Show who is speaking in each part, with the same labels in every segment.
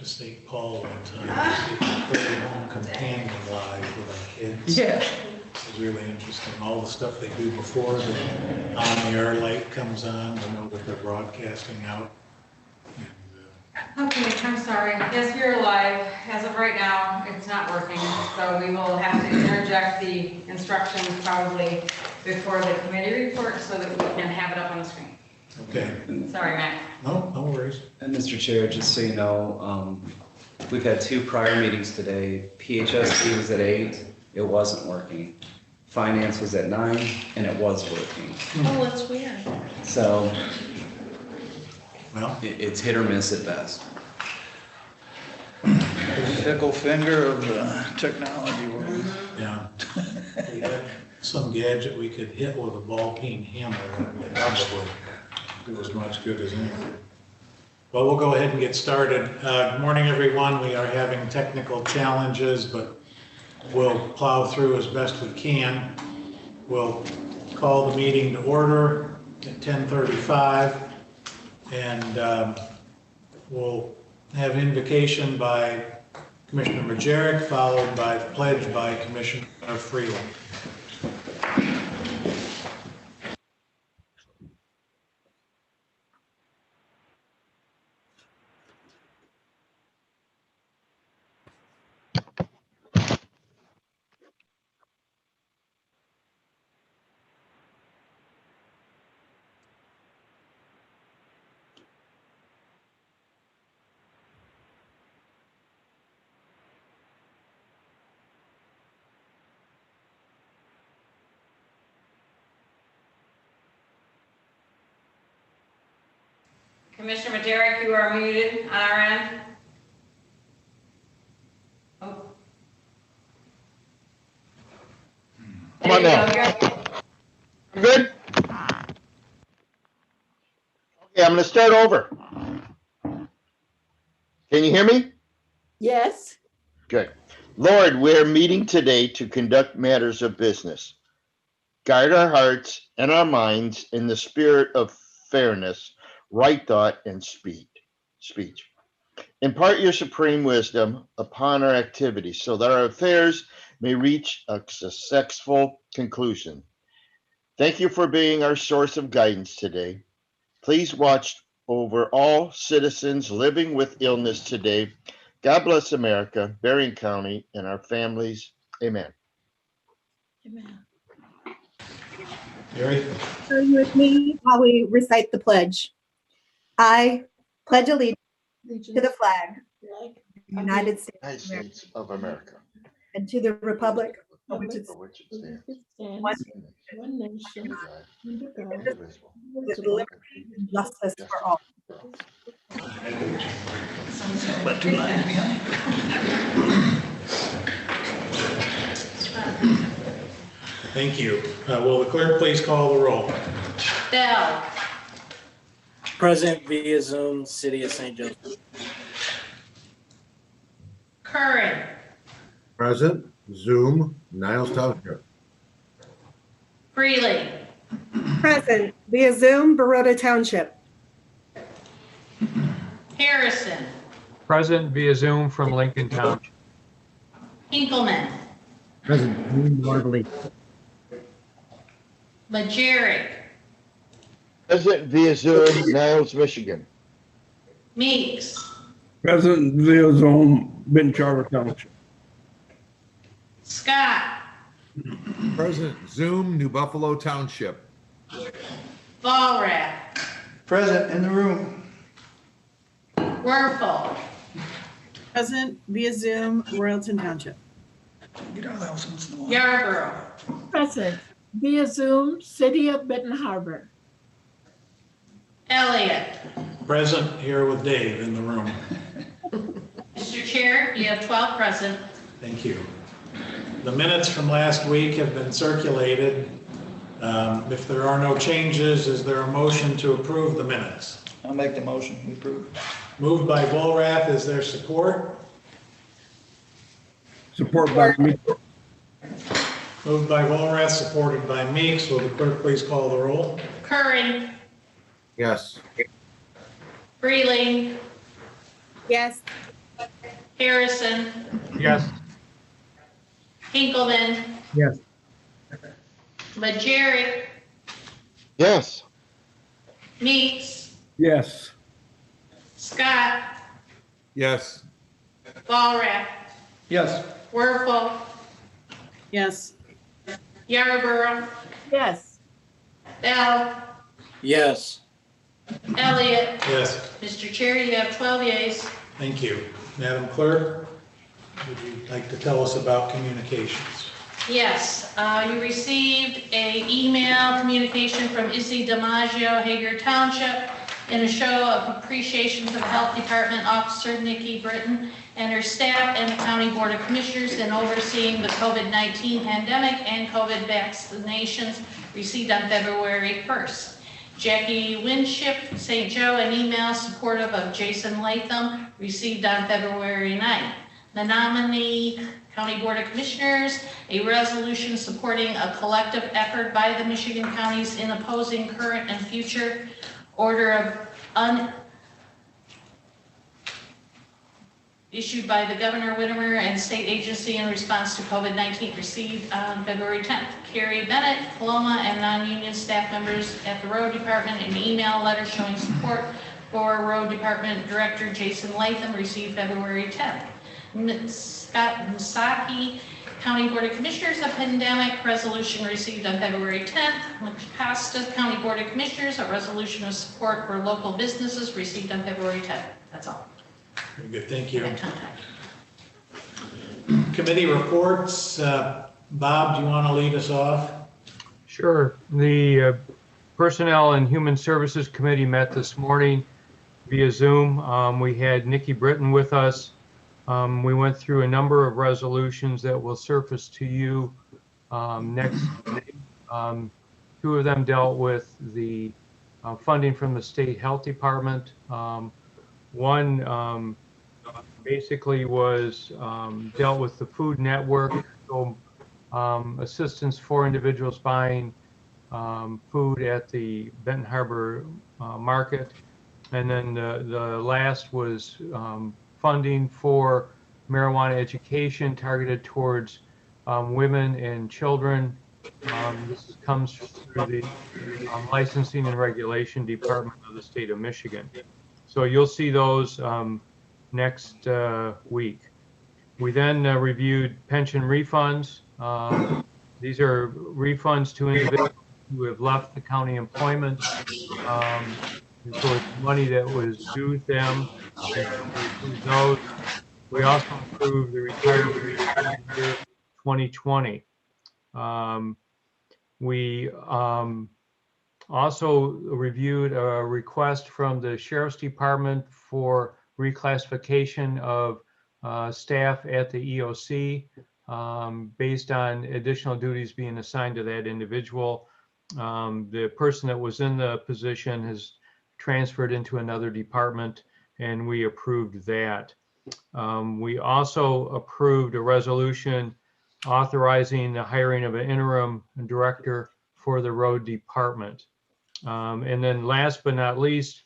Speaker 1: to St. Paul one time. We played home companion live with our kids.
Speaker 2: Yeah.
Speaker 1: It was really interesting. All the stuff they do before the on-the-air light comes on, to know that they're broadcasting out. And,
Speaker 3: Okay, I'm sorry. Yes, we are live. As of right now, it's not working. So we will have to interject the instructions probably before the committee report so that we can have it up on the screen.
Speaker 1: okay.
Speaker 3: Sorry, Matt.
Speaker 1: No worries.
Speaker 2: And Mr. Chair, just so you know, we've had 2 prior meetings today. PHSD was at 8, it wasn't working. Finance was at 9, and it was working.
Speaker 4: Oh, that's weird.
Speaker 2: So
Speaker 1: Well,
Speaker 2: it's hit or miss at best.
Speaker 5: The fickle finger of the technology world.
Speaker 1: yeah. We had some gadget we could hit with a ball peen hammer that would probably do as much good as anything. Well, we'll go ahead and get started. Good morning, everyone. We are having technical challenges, but we'll plow through as best we can. We'll call the meeting to order at 10:35, and we'll have invocation by Commissioner Majerick, followed by the pledge by Commissioner Freeland.
Speaker 3: Commissioner Majerick, you are muted on our end. Oh.
Speaker 6: Come on now. I'm good? Okay, I'm gonna start over. Can you hear me?
Speaker 4: Yes.
Speaker 6: Good. Lord, we're meeting today to conduct matters of business. Guide our hearts and our minds in the spirit of fairness, right thought, and speech. Impart your supreme wisdom upon our activities so that our affairs may reach a successful conclusion. Thank you for being our source of guidance today. Please watch over all citizens living with illness today. God bless America, Berrien County, and our families. Amen.
Speaker 4: Amen.
Speaker 1: Gary?
Speaker 7: Join with me while we recite the pledge. I pledge allegiance to the flag of the United States
Speaker 6: United States of America.
Speaker 7: and to the republic for which
Speaker 6: For which it
Speaker 4: It
Speaker 6: stands,
Speaker 7: one
Speaker 4: stands one nation,
Speaker 6: God,
Speaker 4: under God,
Speaker 6: indivisible,
Speaker 7: with liberty and justice for all.
Speaker 5: But 2 lines behind.
Speaker 1: Thank you. Will the clerk please call the roll?
Speaker 3: Bell.
Speaker 8: Present via Zoom, City of St. Joseph.
Speaker 3: Curran.
Speaker 9: Present, Zoom, Niles Township.
Speaker 3: Freely.
Speaker 7: Present via Zoom, Baroda Township.
Speaker 3: Harrison.
Speaker 10: Present via Zoom from Lincoln Township.
Speaker 3: Hinkleman.
Speaker 9: Present, Zoom, Waterville.
Speaker 3: Majerick.
Speaker 6: Present via Zoom, Niles, Michigan.
Speaker 3: Meeks.
Speaker 11: Present via Zoom, Ben Charter Township.
Speaker 3: Scott.
Speaker 9: Present, Zoom, New Buffalo Township.
Speaker 3: Ballrat.
Speaker 5: Present in the room.
Speaker 3: Werfel.
Speaker 12: Present via Zoom, Royalton Township.
Speaker 5: Get out of the house once in a while.
Speaker 3: Yarborough.
Speaker 4: present via Zoom, City of Benton Harbor.
Speaker 3: Elliott.
Speaker 1: Present here with Dave in the room.
Speaker 3: Mr. Chair, you have 12 present.
Speaker 1: Thank you. The minutes from last week have been circulated. If there are no changes, is there a motion to approve the minutes?
Speaker 5: I'll make the motion. We approve.
Speaker 1: Moved by Volrath, is there support?
Speaker 11: Support by me.
Speaker 1: Moved by Volrath, supported by Meeks. Will the clerk please call the roll?
Speaker 3: Curran.
Speaker 9: Yes.
Speaker 3: Freeling.
Speaker 7: Yes.
Speaker 13: Harrison,
Speaker 10: Yes.
Speaker 13: Hinkleman,
Speaker 9: Yes.
Speaker 13: Majerick,
Speaker 6: Yes.
Speaker 13: Meeks,
Speaker 11: Yes.
Speaker 13: Scott,
Speaker 9: Yes.
Speaker 13: Walrath,
Speaker 5: Yes.
Speaker 13: Werfel,
Speaker 12: Yes.
Speaker 13: Yarborough,
Speaker 4: Yes.
Speaker 13: Bell,
Speaker 8: Yes.
Speaker 13: Elliott.
Speaker 1: Yes,
Speaker 13: Mr. Chair, you have 12 yeas.
Speaker 1: thank you. Madam Clerk, would you like to tell us about communications?
Speaker 13: Yes, you received a email communication from Issy DiMaggio, Hager Township, in a show of appreciation to the Health Department Officer Nikki Britton and her staff and the County Board of Commissioners in overseeing the COVID-19 pandemic and COVID vaccinations received on February 1st. Jackie Winship, St. Joe, an email supportive of Jason Latham received on February 9th. The nominee County Board of Commissioners, a resolution supporting a collective effort by the Michigan counties in opposing current and future order of issued by the Governor Whitmer and state agency in response to COVID-19 received on February 10th. Carrie Bennett, Paloma, and non-union staff members at the Road Department, an email letter showing support for Road Department Director Jason Latham received February 10th. Scott Misaki, County Board of Commissioners, a pandemic resolution received on February 10th. Costa County Board of Commissioners, a resolution of support for local businesses received on February 10th. That's all.
Speaker 1: Very good, thank you. Committee reports. Bob, do you want to lead us off?
Speaker 10: Sure. The Personnel and Human Services Committee met this morning via Zoom. We had Nikki Britton with us. We went through a number of resolutions that will surface to you next week. Two of them dealt with the funding from the State Health Department. One basically was dealt with the Food Network, so assistance for individuals buying food at the Benton Harbor Market. And then the last was funding for marijuana education targeted towards women and children. This comes through the Licensing and Regulation Department of the State of Michigan. So you'll see those next week. We then reviewed pension refunds. These are refunds to individuals who have left the county employment. So it's money that was due them. We approved those. We also approved the retirement year 2020. We also reviewed a request from the Sheriff's Department for reclassification of staff at the EOC based on additional duties being assigned to that individual. The person that was in the position has transferred into another department, and we approved that. We also approved a resolution authorizing the hiring of an interim director for the road department. And then last but not least,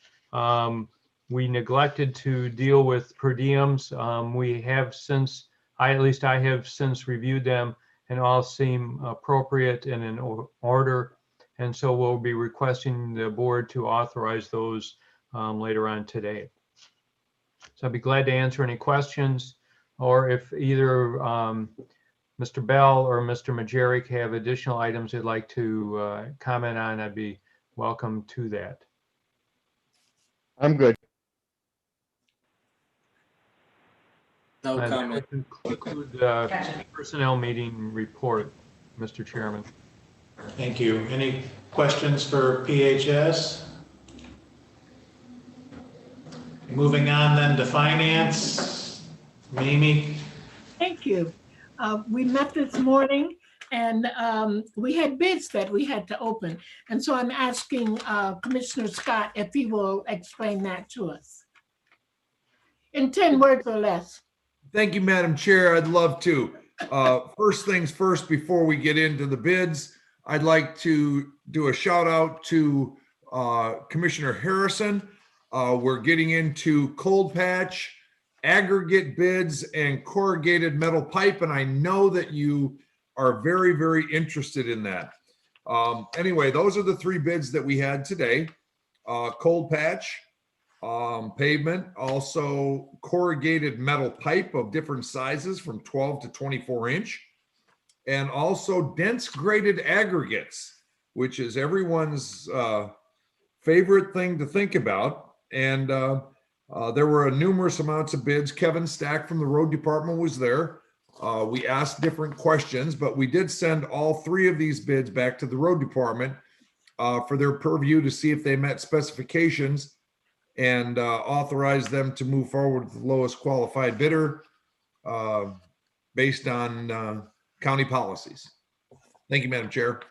Speaker 10: we neglected to deal with per diems. We have since, I have since reviewed them, and all seem appropriate and in order. And so we'll be requesting the board to authorize those later on today. So I'd be glad to answer any questions, or if either Mr. Bell or Mr. Majerick have additional items they'd like to comment on, I'd be welcome to that.
Speaker 6: I'm good.
Speaker 8: No comment.
Speaker 10: That would conclude the personnel meeting report, Mr. Chairman.
Speaker 1: Thank you. Any questions for PHS? Moving on then to finance. Mimi?
Speaker 4: Thank you. We met this morning and we had bids that we had to open. And so I'm asking Commissioner Scott if he will explain that to us in 10 words or less.
Speaker 9: Thank you, Madam Chair. I'd love to. First things first, before we get into the bids, I'd like to do a shout out to Commissioner Harrison. We're getting into cold patch aggregate bids and corrugated metal pipe, and I know that you are very, very interested in that. Anyway, those are the 3 bids that we had today. Cold patch, pavement, also corrugated metal pipe of different sizes from 12 to 24 inch, and also dense graded aggregates, which is everyone's favorite thing to think about. And there were numerous amounts of bids. Kevin Stack from the road department was there. We asked different questions, but we did send all 3 of these bids back to the road department for their purview to see if they met specifications and authorize them to move forward with the lowest qualified bidder based on county policies. Thank you, Madam Chair.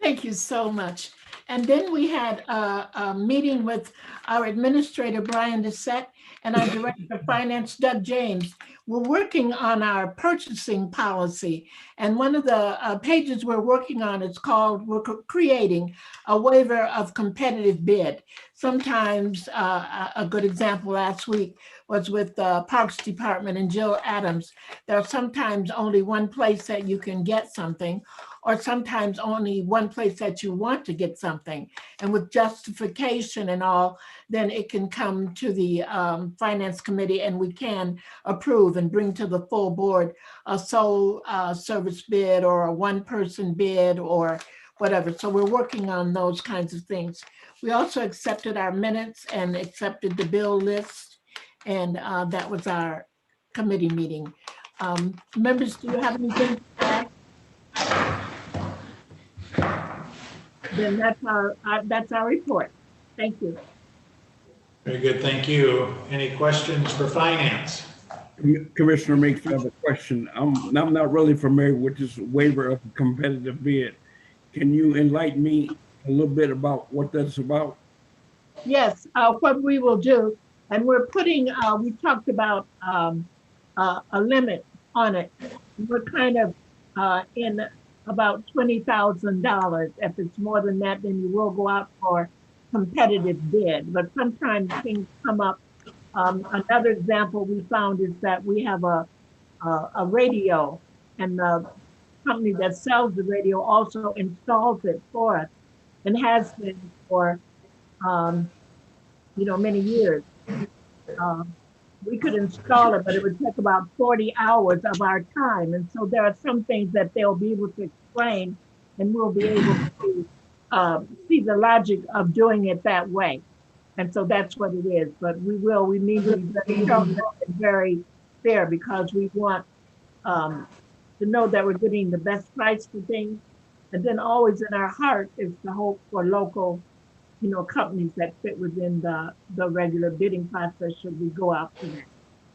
Speaker 4: Thank you so much. And then we had a meeting with our administrator, Brian Doucette, and our director of finance, Doug James. We're working on our purchasing policy. And one of the pages we're working on is called, we're creating a waiver of competitive bid. Sometimes a good example last week was with the Parks Department and Jill Adams. There's sometimes only one place that you can get something, or sometimes only one place that you want to get something. And with justification and all, then it can come to the Finance Committee and we can approve and bring to the full board a sole service bid or a one-person bid or whatever. So we're working on those kinds of things. We also accepted our minutes and accepted the bill list, and that was our committee meeting. Members, do you have anything to add? Then that's our report. Thank you.
Speaker 1: Very good, thank you. Any questions for finance?
Speaker 11: Commissioner Meeks, I have a question. I'm not really familiar with this waiver of competitive bid. Can you enlighten me a little bit about what that's about?
Speaker 4: Yes, what we will do, and we're putting, we talked about a limit on it. We're kind of in about $20,000. If it's more than that, then you will go out for competitive bid. But sometimes things come up. Another example we found is that we have a radio, and the company that sells the radio also installs it for us and has been for many years. We could install it, but it would take about 40 hours of our time. And so there are some things that they'll be able to explain, and we'll be able to see the logic of doing it that way. And so that's what it is. But we need to be very fair, because we want to know that we're getting the best price for things. And then always in our heart is the hope for local companies that fit within the regular bidding process should we go out to that.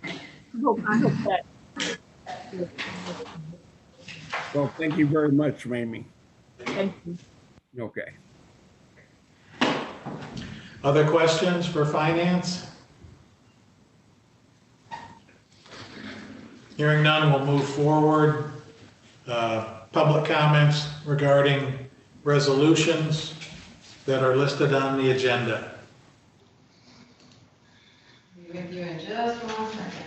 Speaker 4: I hope that.
Speaker 11: Well, thank you very much, Mamie.
Speaker 4: Thank you.
Speaker 11: Okay.
Speaker 1: Other questions for finance? Hearing none, we'll move forward. Public comments regarding resolutions that are listed on the agenda.
Speaker 3: We'll give you in just 1 second.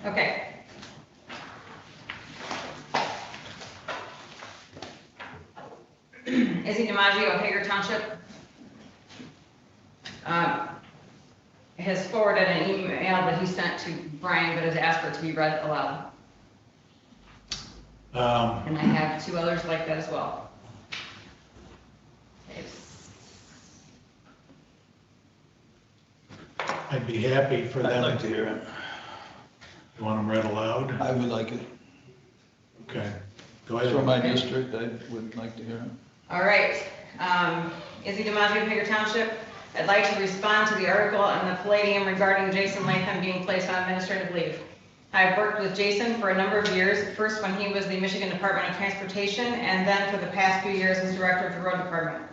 Speaker 3: Okay. Izzy DiMaggio of Hager Township has forwarded an email that he sent to Brian, but has asked for it to be read aloud. And I have 2 others like that as well.
Speaker 1: I'd be happy for
Speaker 5: I'd
Speaker 1: them.
Speaker 5: like to hear it.
Speaker 1: You want them read aloud?
Speaker 5: I would like it.
Speaker 1: Okay, go ahead.
Speaker 5: For my district, I would like to hear it.
Speaker 3: All right, Izzy DiMaggio, Hager Township. I'd like to respond to the article in the Palladium regarding Jason Latham being placed on administrative leave. I've worked with Jason for a number of years, first when he was the Michigan Department of Transportation, and then for the past few years as director of the road department.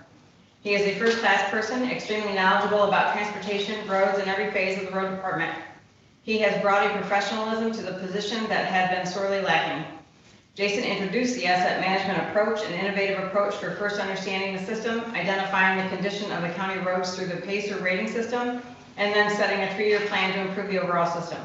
Speaker 3: He is a first-class person, extremely knowledgeable about transportation, roads, and every phase of the road department. He has brought a professionalism to the position that had been sorely lacking. Jason introduced the asset management approach, an innovative approach for first understanding the system, identifying the condition of the county roads through the PACER rating system, and then setting a 3-year plan to improve the overall system.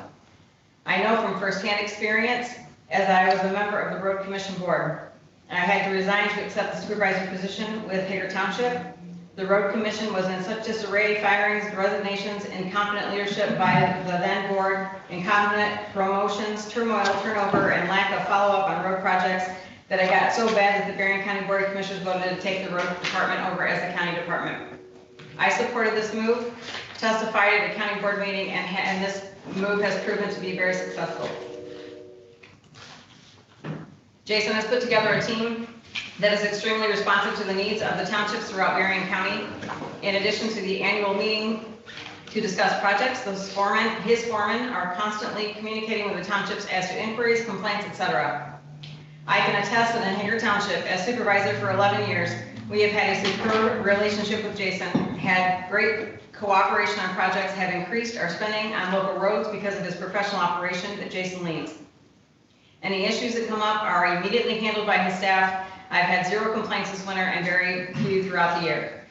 Speaker 3: I know from firsthand experience, as I was a member of the Road Commission Board, and I had to resign to accept the supervisor position with Hager Township. The Road Commission was in such disarray, firings, resignations, incompetent leadership by the then board, incompetent promotions, turmoil, turnover, and lack of follow-up on road projects that I got so bad that the Berrien County Board of Commissioners voted to take the road department over as a county department. I supported this move, testified at a county board meeting, and this move has proven to be very successful. Jason has put together a team that is extremely responsive to the needs of the townships throughout Berrien County. In addition to the annual meeting to discuss projects, his foremen are constantly communicating with the townships as to inquiries, complaints, etc. I can attest that in Hager Township, as supervisor for 11 years, we have had a superb relationship with Jason, had great cooperation on projects, have increased our spending on local roads because of his professional operation that Jason leads. Any issues that come up are immediately handled by his staff. I've had 0 complaints this winter and very few throughout the year.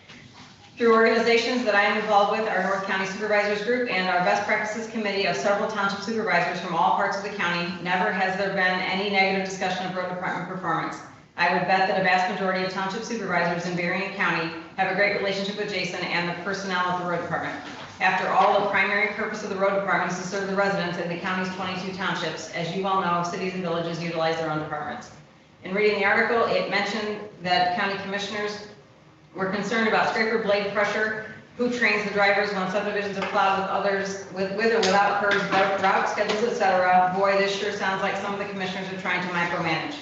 Speaker 3: Through organizations that I am involved with, our North County Supervisors Group and our Best Practices Committee of several township supervisors from all parts of the county, never has there been any negative discussion of road department performance. I would bet that a vast majority of township supervisors in Berrien County have a great relationship with Jason and the personnel at the road department. After all, the primary purpose of the road department is to serve the residents in the county's 22 townships. As you all know, cities and villages utilize their own departments. In reading the article, it mentioned that county commissioners were concerned about scraper blade pressure, who trains the drivers when subdivisions are plowed with others, with or without curbs, route schedules, etc. Boy, this sure sounds like some of the commissioners are trying to micromanage.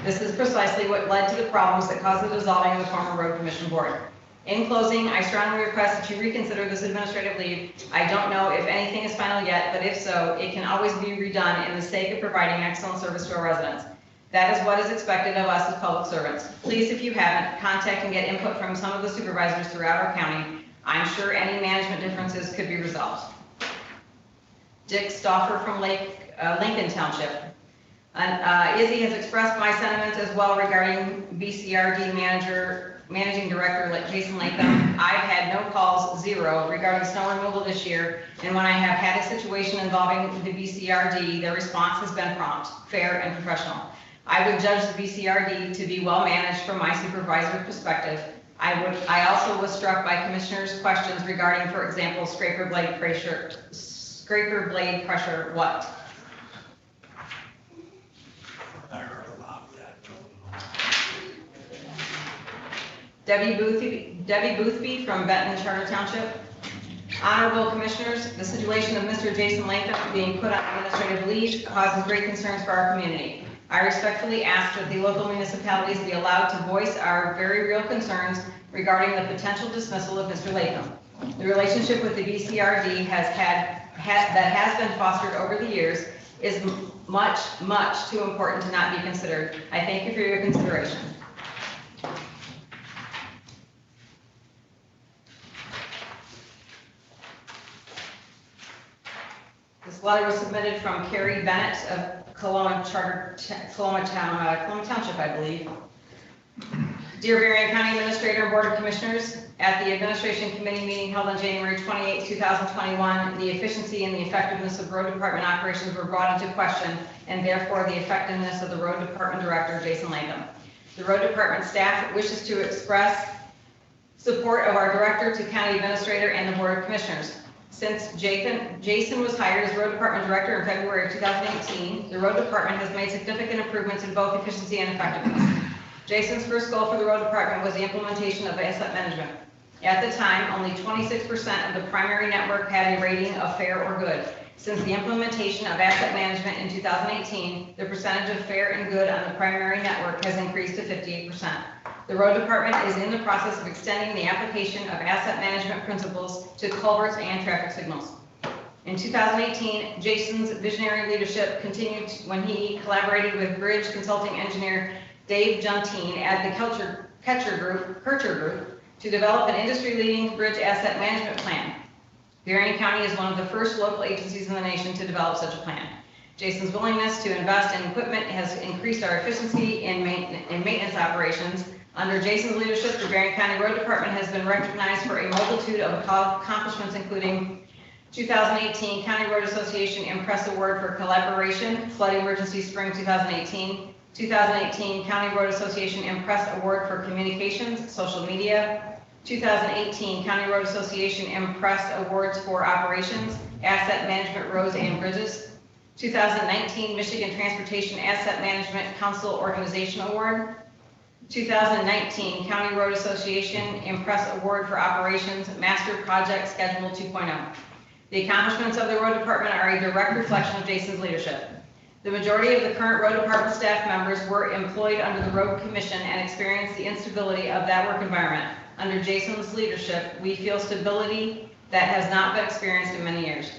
Speaker 3: This is precisely what led to the problems that caused the dissolving of the former road commission board. In closing, I strongly request that you reconsider this administrative leave. I don't know if anything is final yet, but if so, it can always be redone in the sake of providing excellent service to our residents. That is what is expected of us as public servants. Please, if you haven't, contact and get input from some of the supervisors throughout our county. I'm sure any management differences could be resolved. Dick Stauffer from Lincoln Township. Izzy has expressed my sentiments as well regarding BCRD Managing Director Jason Latham. I've had no calls, 0, regarding snow removal this year, and when I have had a situation involving the BCRD, their response has been prompt, fair, and professional. I would judge the BCRD to be well managed from my supervisor perspective. I also was struck by commissioners' questions regarding, for example, scraper blade pressure. What?
Speaker 1: I heard about that.
Speaker 3: Debbie Boothby from Benton Charter Township. Honorable Commissioners, the situation of Mr. Jason Latham being put on administrative leave causes great concerns for our community. I respectfully ask that the local municipalities be allowed to voice our very real concerns regarding the potential dismissal of Mr. Latham. The relationship with the BCRD that has been fostered over the years is much, much too important to not be considered. I thank you for your consideration. This letter was submitted from Carrie Bennett of Kelowna Township, I believe. Dear Berrien County Administrator and Board of Commissioners, at the Administration Committee meeting held on January 28, 2021, the efficiency and the effectiveness of road department operations were brought into question, and therefore the effectiveness of the road department director, Jason Latham. The road department staff wishes to express support of our director to county administrator and the Board of Commissioners. Since Jason was hired as road department director in February of 2018, the road department has made significant improvements in both efficiency and effectiveness. Jason's first goal for the road department was the implementation of asset management. At the time, only 26% of the primary network had a rating of fair or good. Since the implementation of asset management in 2018, the percentage of fair and good on the primary network has increased to 58%. The road department is in the process of extending the application of asset management principles to culverts and traffic signals. In 2018, Jason's visionary leadership continued when he collaborated with bridge consulting engineer Dave Juntine at the Kircher Group to develop an industry-leading bridge asset management plan. Berrien County is one of the first local agencies in the nation to develop such a plan. Jason's willingness to invest in equipment has increased our efficiency in maintenance operations. Under Jason's leadership, the Berrien County Road Department has been recognized for a multitude of accomplishments, including 2018 County Road Association Impress Award for Collaboration, Flood Emergency Spring 2018, 2018 County Road Association Impress Award for Communications, Social Media, 2018 County Road Association Impress Awards for Operations, Asset Management Roads and Bridges, 2019 Michigan Transportation Asset Management Council Organization Award, 2019 County Road Association Impress Award for Operations, Master Project Schedule 2.0. The accomplishments of the road department are a direct reflection of Jason's leadership. The majority of the current road department staff members were employed under the road commission and experienced the instability of that work environment. Under Jason's leadership, we feel stability that has not been experienced in many years.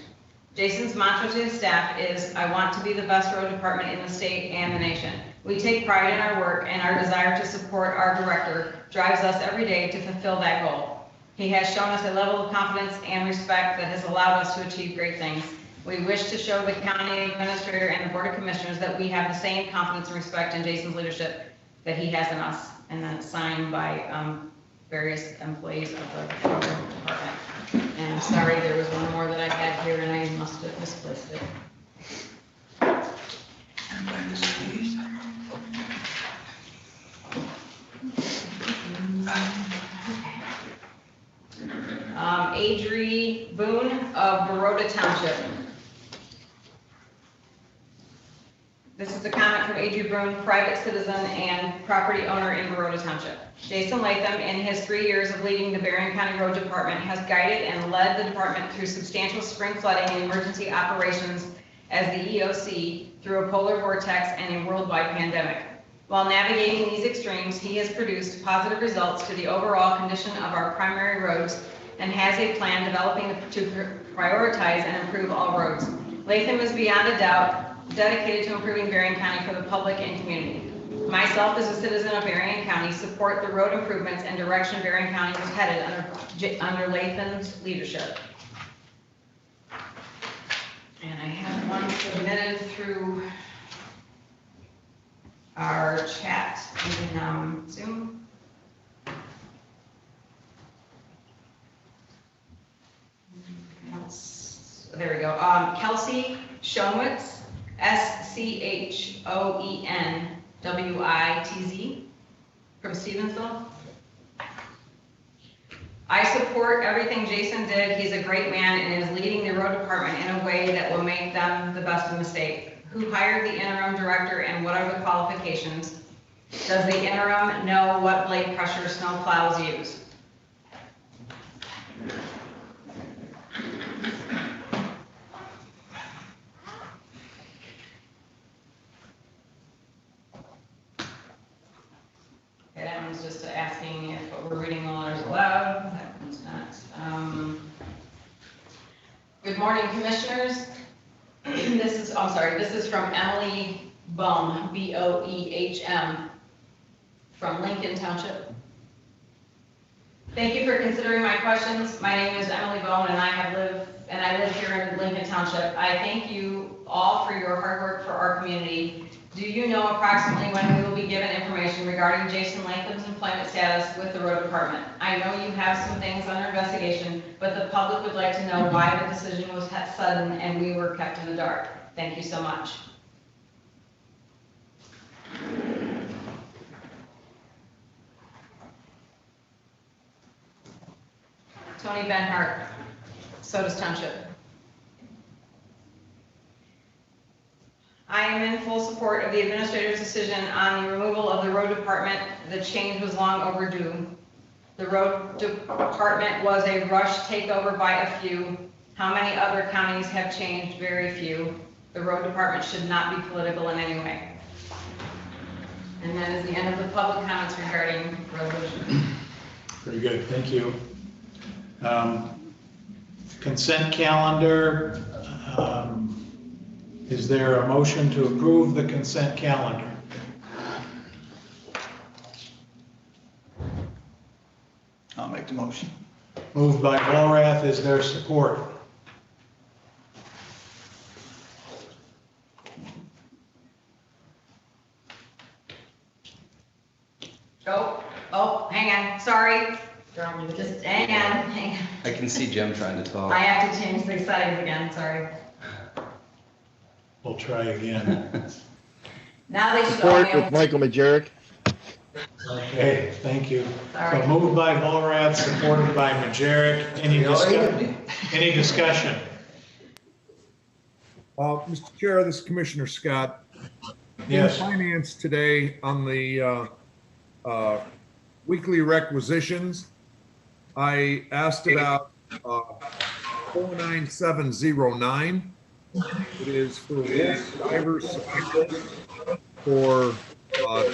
Speaker 3: Jason's mantra to his staff is, I want to be the best road department in the state and the nation. We take pride in our work, and our desire to support our director drives us every day to fulfill that goal. He has shown us a level of confidence and respect that has allowed us to achieve great things. We wish to show the county administrator and the board of commissioners that we have the same confidence and respect in Jason's leadership that he has in us. And then it's signed by various employees of the road department. And I'm sorry, there was one more that I had here and I must have misplaced it. Adri Boone of Baroda Township. This is a comment from Adri Boone, private citizen and property owner in Baroda Township. Jason Latham, in his 3 years of leading the Berrien County Road Department, has guided and led the department through substantial spring flooding and emergency operations as the EOC through a polar vortex and a worldwide pandemic. While navigating these extremes, he has produced positive results to the overall condition of our primary roads and has a plan developing to prioritize and improve all roads. Latham is beyond a doubt dedicated to improving Berrien County for the public and community. Myself, as a citizen of Berrien County, support the road improvements and direction Berrien County was headed under Latham's leadership. And I have one submitted through our chat in Zoom. There we go. Kelsey Schoenwitz, SCHOENWITZ from Stevensville. I support everything Jason did. He's a great man and is leading the road department in a way that will make them the best in the state. Who hired the interim director and what are the qualifications? Does the interim know what blade pressure snow plows use? Okay, that one's just asking if we're reading the letters aloud. That one's not. Good morning, commissioners. This is from Emily Boehm, B-O-E-H-M, from Lincoln Township. Thank you for considering my questions. My name is Emily Boehm, and I live here in Lincoln Township. I thank you all for your hard work for our community. Do you know approximately when we will be given information regarding Jason Latham's employment status with the road department? I know you have some things under investigation, but the public would like to know why the decision was sudden and we were kept in the dark. Thank you so much. Tony Benhart, Sodas Township. I am in full support of the administrator's decision on the removal of the road department. The change was long overdue. The road department was a rush takeover by a few. How many other counties have changed? Very few. The road department should not be political in any way. And that is the end of the public comments regarding resolution.
Speaker 1: Very good, thank you. Consent calendar. Is there a motion to approve the consent calendar?
Speaker 5: I'll make the motion.
Speaker 1: Moved by Walrath, is there support?
Speaker 3: Oh, hang on, sorry. Just hang on.
Speaker 2: I can see Jim trying to talk.
Speaker 3: I have to change the settings again, sorry.
Speaker 1: We'll try again.
Speaker 3: Now they should all
Speaker 6: Support
Speaker 3: be
Speaker 6: with
Speaker 3: able to.
Speaker 6: Michael Majerick.
Speaker 1: Okay, thank you.
Speaker 3: Sorry.
Speaker 1: So moved by Walrath, supported by Majerick. Any discussion?
Speaker 9: Mr. Chair, this is Commissioner Scott.
Speaker 1: Yes.
Speaker 9: In finance today on the weekly requisitions, I asked about 49709. It is for Wolf Divers Supply for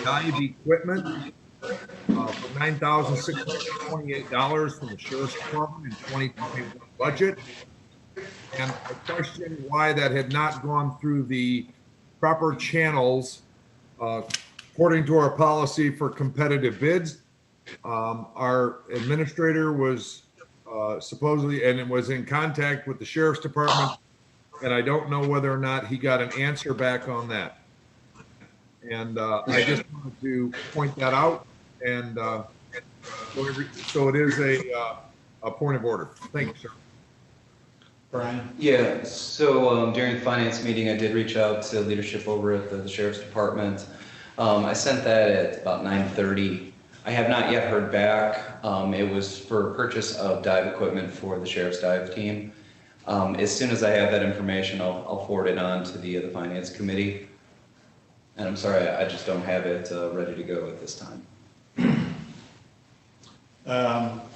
Speaker 9: dive equipment for $9,628 from the Sheriff's Department in 2021 budget. And I question why that had not gone through the proper channels according to our policy for competitive bids. Our administrator was supposedly, and it was in contact with the Sheriff's Department, and I don't know whether or not he got an answer back on that. And I just wanted to point that out, and so it is a point of order. Thank you, sir.
Speaker 1: Brian?
Speaker 2: Yeah, so during the finance meeting, I did reach out to leadership over at the Sheriff's Department. I sent that at about 9:30. I have not yet heard back. It was for purchase of dive equipment for the Sheriff's dive team. As soon as I have that information, I'll forward it on to the Finance Committee. And I'm sorry, I just don't have it ready to go at this time.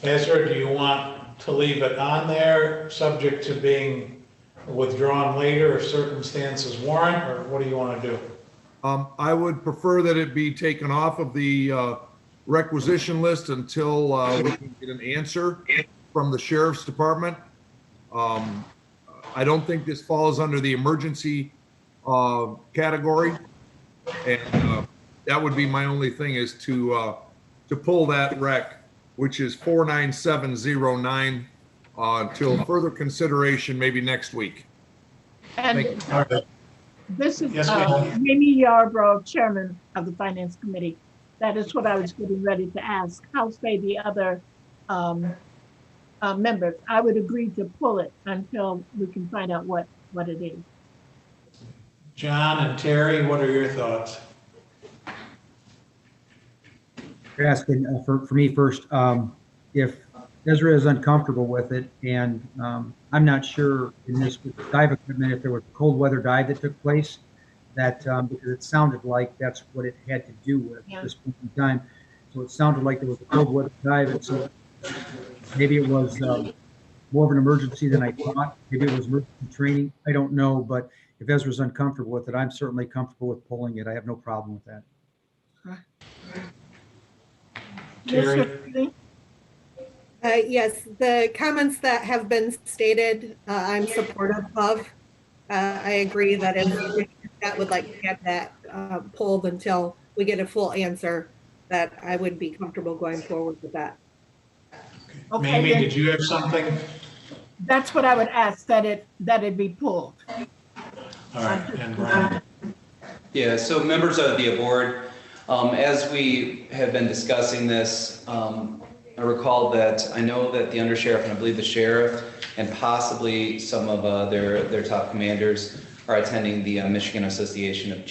Speaker 1: Ezra, do you want to leave it on there, subject to being withdrawn later if circumstances warrant, or what do you want to do?
Speaker 9: I would prefer that it be taken off of the requisition list until we can get an answer from the Sheriff's Department. I don't think this falls under the emergency category, and that would be my only thing, is to pull that rec, which is 49709, until further consideration, maybe next week.
Speaker 4: And
Speaker 9: Thank you.
Speaker 4: this is
Speaker 1: Yes, ma'am.
Speaker 4: Mimi Yarborough, Chairman of the Finance Committee. That is what I was getting ready to ask. How say the other members? I would agree to pull it until we can find out what it is.
Speaker 1: John and Terry, what are your thoughts?
Speaker 14: You're asking for me first, if Ezra is uncomfortable with it, and I'm not sure in this dive equipment if there was a cold weather dive that took place, that because it sounded like that's what it had to do with at this point in time. So it sounded like there was a cold weather dive, and so maybe it was more of an emergency than I thought. Maybe it was emergency training. I don't know, but if Ezra's uncomfortable with it, I'm certainly comfortable with pulling it. I have no problem with that.
Speaker 1: Terry?
Speaker 7: Yes, the comments that have been stated, I'm supportive of. I agree that if that would like to get that pulled until we get a full answer, that I would be comfortable going forward with that.
Speaker 4: Okay,
Speaker 1: Mamie,
Speaker 4: then-
Speaker 1: did you have something?
Speaker 4: That's what I would ask, that it be pulled.
Speaker 1: All right, and Brian?
Speaker 2: Yeah, so members of the board, as we have been discussing this, I recall that I know that the undersheriff, and I believe the sheriff, and possibly some of their top commanders are attending the Michigan Association of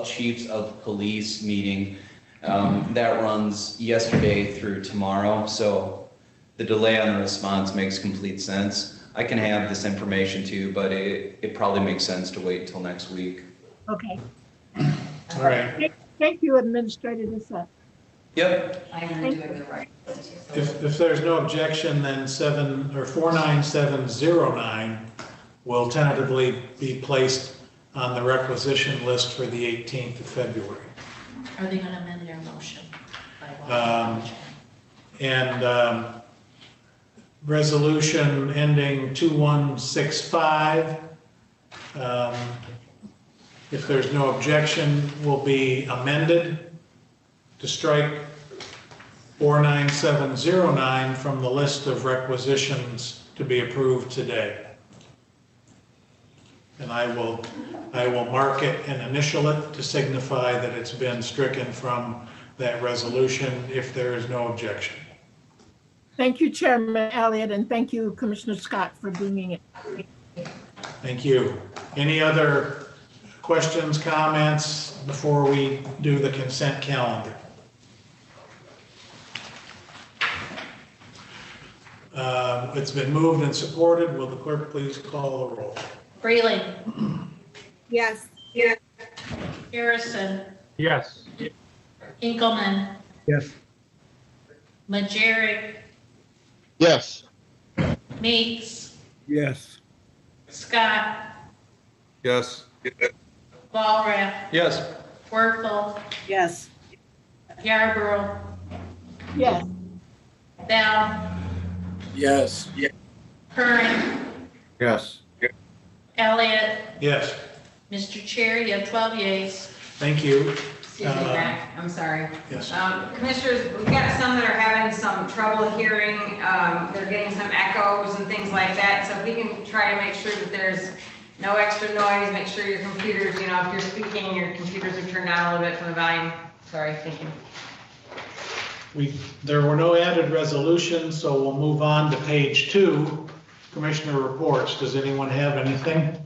Speaker 2: Chiefs of Police meeting. That runs yesterday through tomorrow, so the delay on the response makes complete sense. I can have this information too, but it probably makes sense to wait until next week.
Speaker 4: Okay.
Speaker 1: All right.
Speaker 4: Thank you, Administrator Doucette.
Speaker 2: Yep.
Speaker 3: I'm redoing the right.
Speaker 1: If there's no objection, then 49709 will tentatively be placed on the requisition list for the 18th of February.
Speaker 13: Are they gonna amend their motion?
Speaker 1: Resolution ending 2165, if there's no objection, will be amended to strike 49709 from the list of requisitions to be approved today. And I will mark it and initial it to signify that it's been stricken from that resolution if there is no objection.
Speaker 4: Thank you, Chairman Elliott, and thank you, Commissioner Scott, for bringing it.
Speaker 1: Thank you. Any other questions, comments before we do the consent calendar? It's been moved and supported. Will the clerk please call the roll?
Speaker 13: Freeling.
Speaker 7: Yes.
Speaker 13: Harrison.
Speaker 10: Yes.
Speaker 13: Engelmann.
Speaker 14: Yes.
Speaker 13: Majerick.
Speaker 6: Yes.
Speaker 13: Meeks.
Speaker 11: Yes.
Speaker 13: Scott.
Speaker 9: Yes.
Speaker 13: Walrath.
Speaker 5: Yes.
Speaker 13: Werfel.
Speaker 12: Yes.
Speaker 13: Yarborough.
Speaker 4: Yes.
Speaker 13: Bell.
Speaker 8: Yes.
Speaker 13: Curran.
Speaker 9: Yes.
Speaker 3: Elliott.
Speaker 1: Yes,
Speaker 3: Mr. Chair, you have 12 yeas.
Speaker 1: thank you.
Speaker 3: Excuse me, Mac, I'm sorry.
Speaker 1: Yes.
Speaker 3: Commissioners, we've got some that are having some trouble hearing. They're getting some echoes and things like that. So if we can try to make sure that there's no extra noise, make sure your computers, if you're speaking, your computers are turned down a little bit from the volume. Sorry, thank you.
Speaker 1: There were no added resolutions, so we'll move on to page 2, Commissioner reports. Does anyone have anything?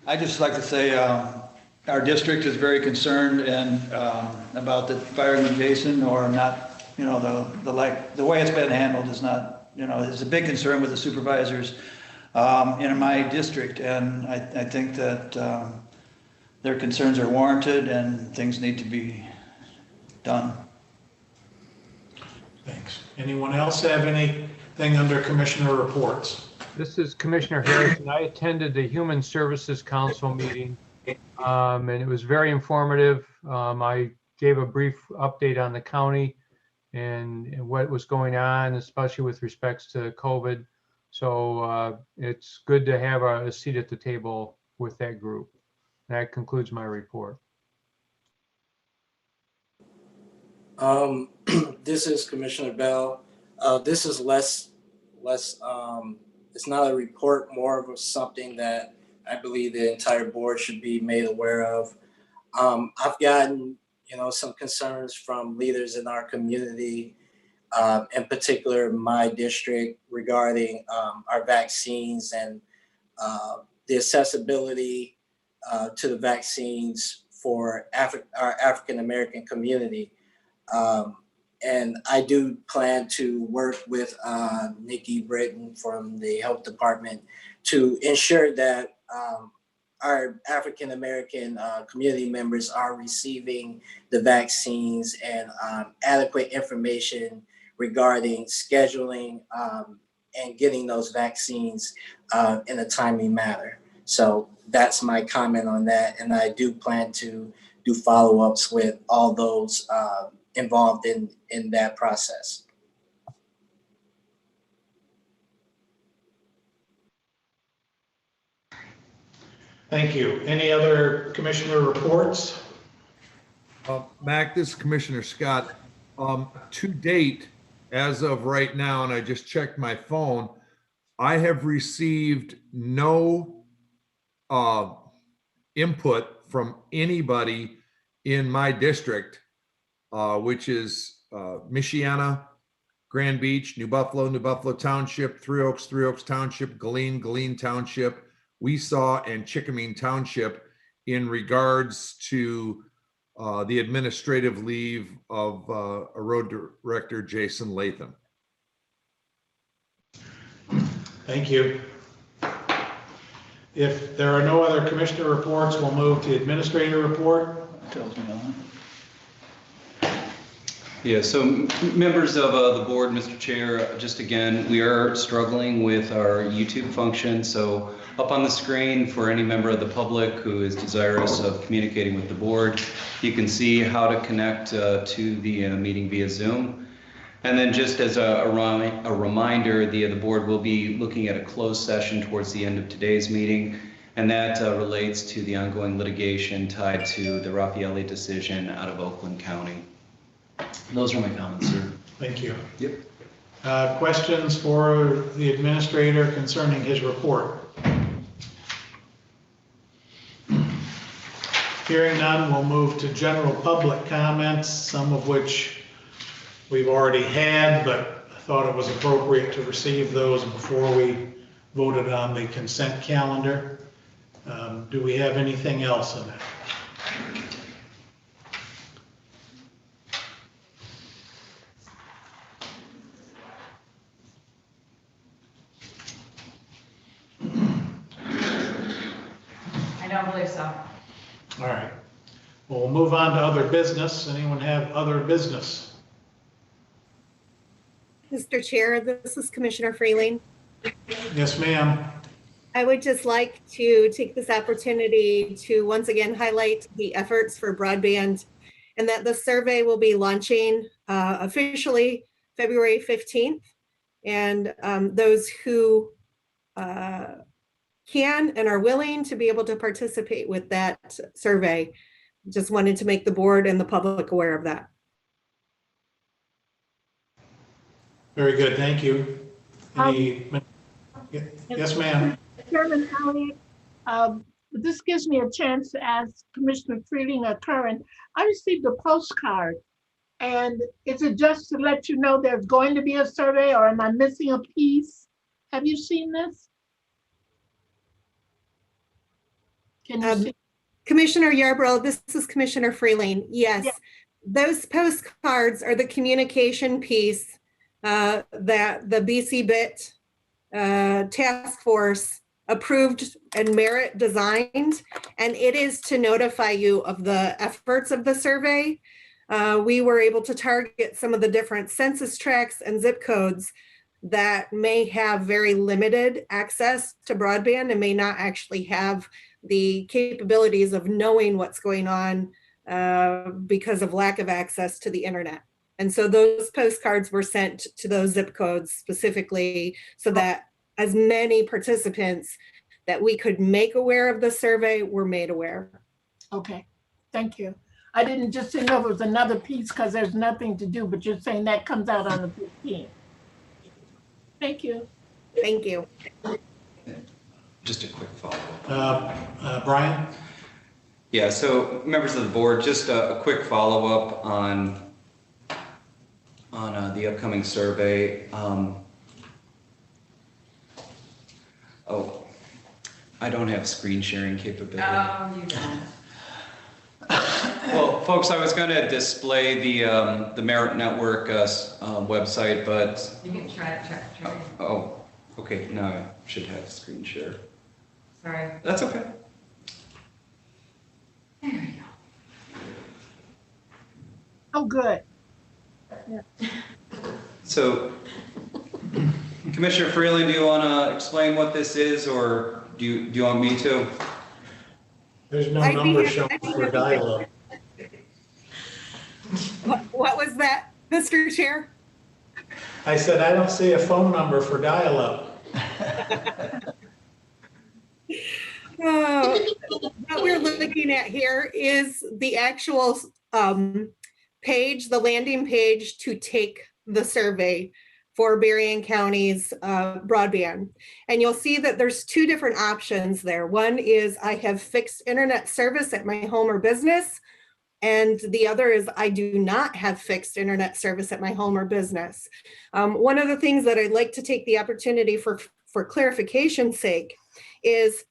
Speaker 5: I'd just like to say our district is very concerned and about the firing of Jason, or not, the way it's been handled is not, is a big concern with the supervisors in my district. And I think that their concerns are warranted and things need to be done.
Speaker 1: Thanks. Anyone else have anything under Commissioner reports?
Speaker 10: This is Commissioner Harrison. I attended the Human Services Council meeting, and it was very informative. I gave a brief update on the county and what was going on, especially with respects to COVID. So it's good to have a seat at the table with that group. That concludes my report.
Speaker 8: This is Commissioner Bell. This is less, it's not a report, more of something that I believe the entire board should be made aware of. I've gotten, some concerns from leaders in our community, in particular my district, regarding our vaccines and the accessibility to the vaccines for our African-American community. And I do plan to work with Nikki Britton from the health department to ensure that our African-American community members are receiving the vaccines and adequate information regarding scheduling and getting those vaccines in a timely manner. So that's my comment on that. And I do plan to do follow-ups with all those involved in that process.
Speaker 1: Thank you. Any other Commissioner reports?
Speaker 9: Mac, this is Commissioner Scott. To date, as of right now, and I just checked my phone, I have received no input from anybody in my district, which is Michiana, Grand Beach, New Buffalo Township, Three Oaks Township, Galeen Township, Weesaw, and Chickamine Township in regards to the administrative leave of a road director, Jason Latham.
Speaker 1: Thank you. If there are no other commissioner reports, we'll move to administrator report.
Speaker 5: Tells me nothing.
Speaker 2: Yeah, so members of the board, Mr. Chair, just again, we are struggling with our YouTube function. So up on the screen for any member of the public who is desirous of communicating with the board, you can see how to connect to the meeting via Zoom. And then just as a reminder, the board will be looking at a closed session towards the end of today's meeting. And that relates to the ongoing litigation tied to the Raffaelli decision out of Oakland County. Those are my comments, sir.
Speaker 1: Thank you.
Speaker 2: Yep.
Speaker 1: Questions for the administrator concerning his report? Hearing none, we'll move to general public comments, some of which we've already had, but I thought it was appropriate to receive those before we voted on the consent calendar. Do we have anything else in it?
Speaker 3: I don't believe so.
Speaker 1: All right. Well, we'll move on to other business. Anyone have other business?
Speaker 7: Mr. Chair, this is Commissioner Freeling.
Speaker 1: Yes, ma'am.
Speaker 7: I would just like to take this opportunity to once again highlight the efforts for broadband and that the survey will be launching officially February 15th. And those who can and are willing to be able to participate with that survey, just wanted to make the board and the public aware of that.
Speaker 1: Very good. Thank you. Yes, ma'am.
Speaker 4: Chairman Elliott, this gives me a chance to ask Commissioner Freeling or Curran. I received a postcard, and is it just to let you know there's going to be a survey, or am I missing a piece? Have you seen this? Can you see?
Speaker 7: Commissioner Yarbrough, this is Commissioner Freeling. Yes, those postcards are the communication piece that the BC BIT task force approved and Merit designed, and it is to notify you of the efforts of the survey. We were able to target some of the different census tracts and zip codes that may have very limited access to broadband and may not actually have the capabilities of knowing what's going on because of lack of access to the internet. And so those postcards were sent to those zip codes specifically so that as many participants that we could make aware of the survey were made aware.
Speaker 4: Okay, thank you. I didn't just know there was another piece because there's nothing to do, but you're saying that comes out on the 15th. Thank you.
Speaker 7: Thank you.
Speaker 2: Just a quick follow-up.
Speaker 1: Brian?
Speaker 2: Yeah, so members of the board, just a quick follow-up on the upcoming survey. Oh, I don't have screen sharing capability.
Speaker 3: Oh, you don't.
Speaker 2: Well, folks, I was going to display the Merit Network website, but
Speaker 3: You can try it.
Speaker 2: oh, okay. Now I should have screen share.
Speaker 3: Sorry.
Speaker 2: That's okay.
Speaker 3: There you go.
Speaker 4: Oh, good.
Speaker 2: So, Commissioner Freeland, do you want to explain what this is, or do you want me to?
Speaker 1: There's no
Speaker 7: I'd be
Speaker 1: number
Speaker 7: happy-
Speaker 1: shown
Speaker 7: I'd be
Speaker 1: for
Speaker 7: happy to.
Speaker 1: dial-up.
Speaker 7: What was that, Mr. Chair?
Speaker 1: I said, I don't see a phone number for dial-up.
Speaker 7: What we're looking at here is the actual page, the landing page to take the survey for Berrien County's broadband. And you'll see that there's two different options there. One is I have fixed internet service at my home or business. And the other is I do not have fixed internet service at my home or business. One of the things that I'd like to take the opportunity for clarification's sake is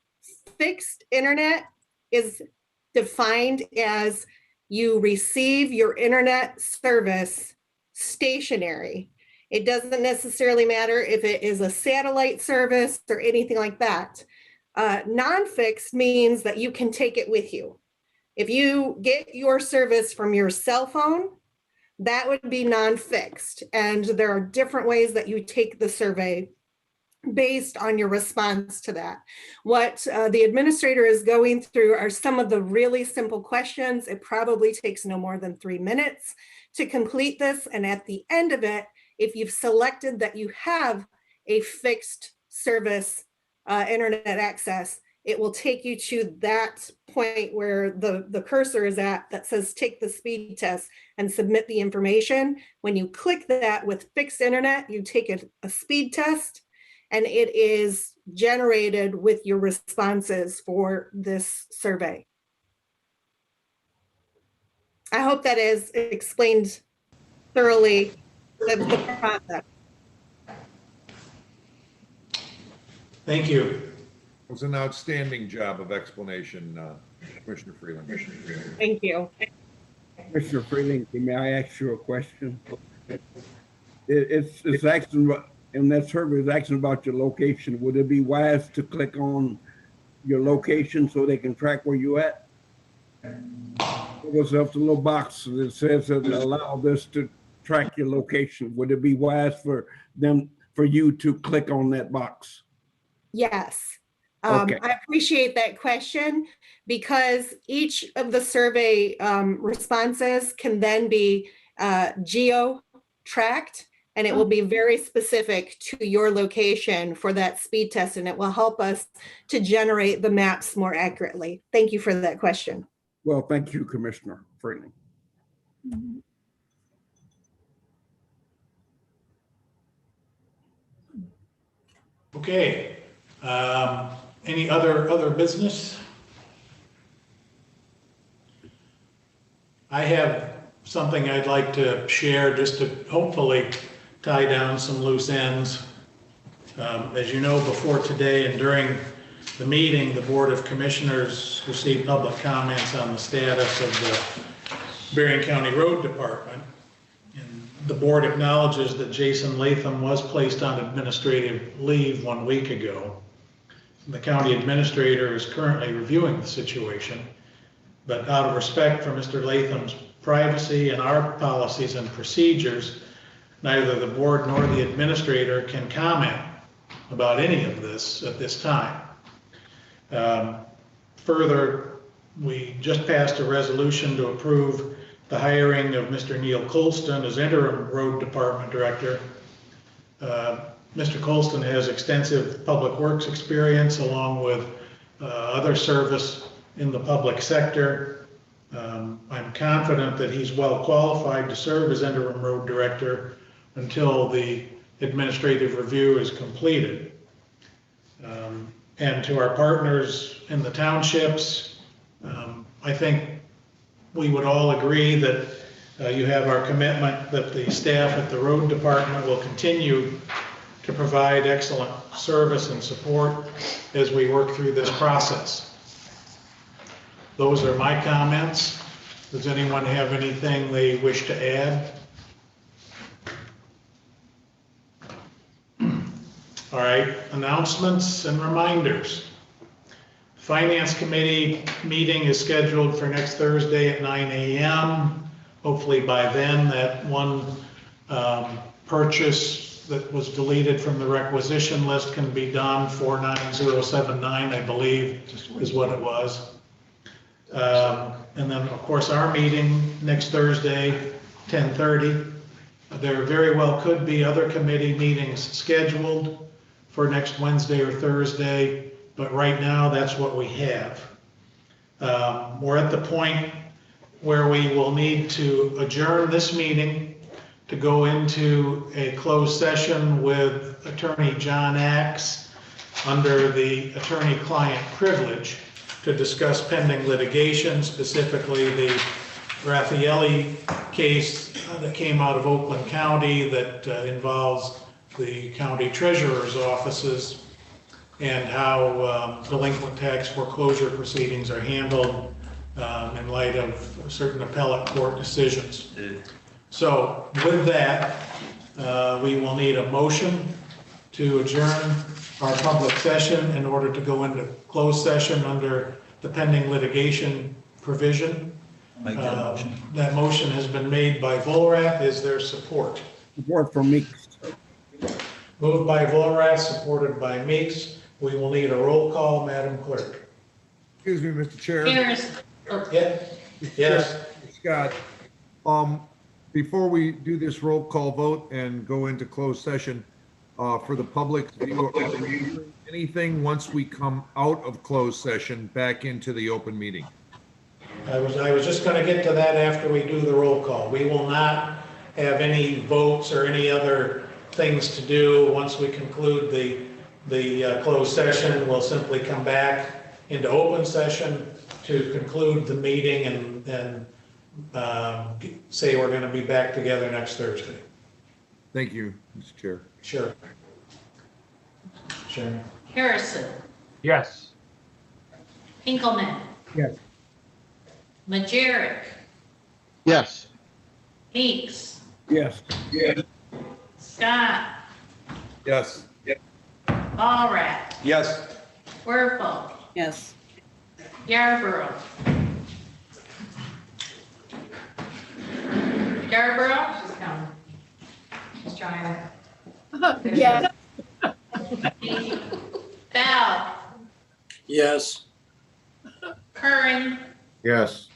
Speaker 7: fixed internet is defined as you receive your internet service stationary. It doesn't necessarily matter if it is a satellite service or anything like that. Non-fixed means that you can take it with you. If you get your service from your cell phone, that would be non-fixed. And there are different ways that you take the survey based on your response to that. What the administrator is going through are some of the really simple questions. It probably takes no more than 3 minutes to complete this. And at the end of it, if you've selected that you have a fixed service internet access, it will take you to that point where the cursor is at that says take the speed test and submit the information. When you click that with fixed internet, you take a speed test and it is generated with your responses for this survey. I hope that is explained thoroughly the process.
Speaker 1: Thank you.
Speaker 9: It was an outstanding job of explanation, Commissioner Freeland.
Speaker 7: Thank you.
Speaker 11: Commissioner Freeling, may I ask you a question? It's asking, and that survey is asking about your location. Would it be wise to click on your location so they can track where you at? There's a little box that says that allow this to track your location. Would it be wise for you to click on that box?
Speaker 7: Yes.
Speaker 11: Okay.
Speaker 7: I appreciate that question because each of the survey responses can then be geo-tracked, and it will be very specific to your location for that speed test, and it will help us to generate the maps more accurately. Thank you for that question.
Speaker 11: Well, thank you, Commissioner Freeling.
Speaker 1: Okay. Any other business? I have something I'd like to share just to hopefully tie down some loose ends. As you know, before today and during the meeting, the Board of Commissioners received public comments on the status of the Berrien County Road Department. And the board acknowledges that Jason Latham was placed on administrative leave 1 week ago. The county administrator is currently reviewing the situation, but out of respect for Mr. Latham's privacy and our policies and procedures, neither the board nor the administrator can comment about any of this at this time. Further, we just passed a resolution to approve the hiring of Mr. Neil Colston as interim road department director. Mr. Colston has extensive public works experience along with other service in the public sector. I'm confident that he's well qualified to serve as interim road director until the administrative review is completed. And to our partners in the townships, I think we would all agree that you have our commitment that the staff at the road department will continue to provide excellent service and support as we work through this process. Those are my comments. Does anyone have anything they wish to add? All right, announcements and reminders. Finance Committee meeting is scheduled for next Thursday at 9 a.m. Hopefully by then that one purchase that was deleted from the requisition list can be done. 49079, I believe, is what it was. And then, of course, our meeting next Thursday, 10:30. There very well could be other committee meetings scheduled for next Wednesday or Thursday, but right now that's what we have. We're at the point where we will need to adjourn this meeting to go into a closed session with Attorney John Axe under the attorney-client privilege to discuss pending litigation, specifically the Raffaelli case that came out of Oakland County that involves the county treasurer's offices and how delinquent tax foreclosure proceedings are handled in light of certain appellate court decisions. So with that, we will need a motion to adjourn our public session in order to go into closed session under the pending litigation provision.
Speaker 5: Make that motion.
Speaker 1: That motion has been made by Volrath. Is there support?
Speaker 11: Support from Meeks.
Speaker 1: Moved by Volrath, supported by Meeks. We will need a roll call, Madam Clerk.
Speaker 9: Excuse me, Mr. Chair.
Speaker 13: Harris,
Speaker 1: Yeah. Yes.
Speaker 9: Scott, before we do this roll call vote and go into closed session, for the public, anything once we come out of closed session back into the open meeting?
Speaker 1: I was just going to get to that after we do the roll call. We will not have any votes or any other things to do once we conclude the closed session. We'll simply come back into open session to conclude the meeting and say we're going to be back together next Thursday.
Speaker 9: Thank you, Mr. Chair.
Speaker 1: Sure. Sure.
Speaker 13: Harrison,
Speaker 10: Yes.
Speaker 13: Hinkleman,
Speaker 14: Yes.
Speaker 13: Majerick,
Speaker 6: Yes.
Speaker 13: Meeks,
Speaker 11: Yes.
Speaker 13: Scott,
Speaker 9: Yes.
Speaker 13: Allred,
Speaker 5: Yes.
Speaker 13: Werfel,
Speaker 12: Yes.
Speaker 13: Yarborough. Yarborough,
Speaker 3: She's coming. She's trying.
Speaker 4: Yes.
Speaker 13: Bell,
Speaker 8: Yes.
Speaker 13: Curran,
Speaker 9: Yes.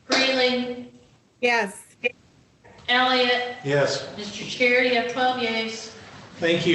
Speaker 13: Freeling,
Speaker 7: Yes.
Speaker 13: Elliott.
Speaker 1: Yes.
Speaker 13: Mr. Chair, you have 12 yeas.
Speaker 1: Thank you.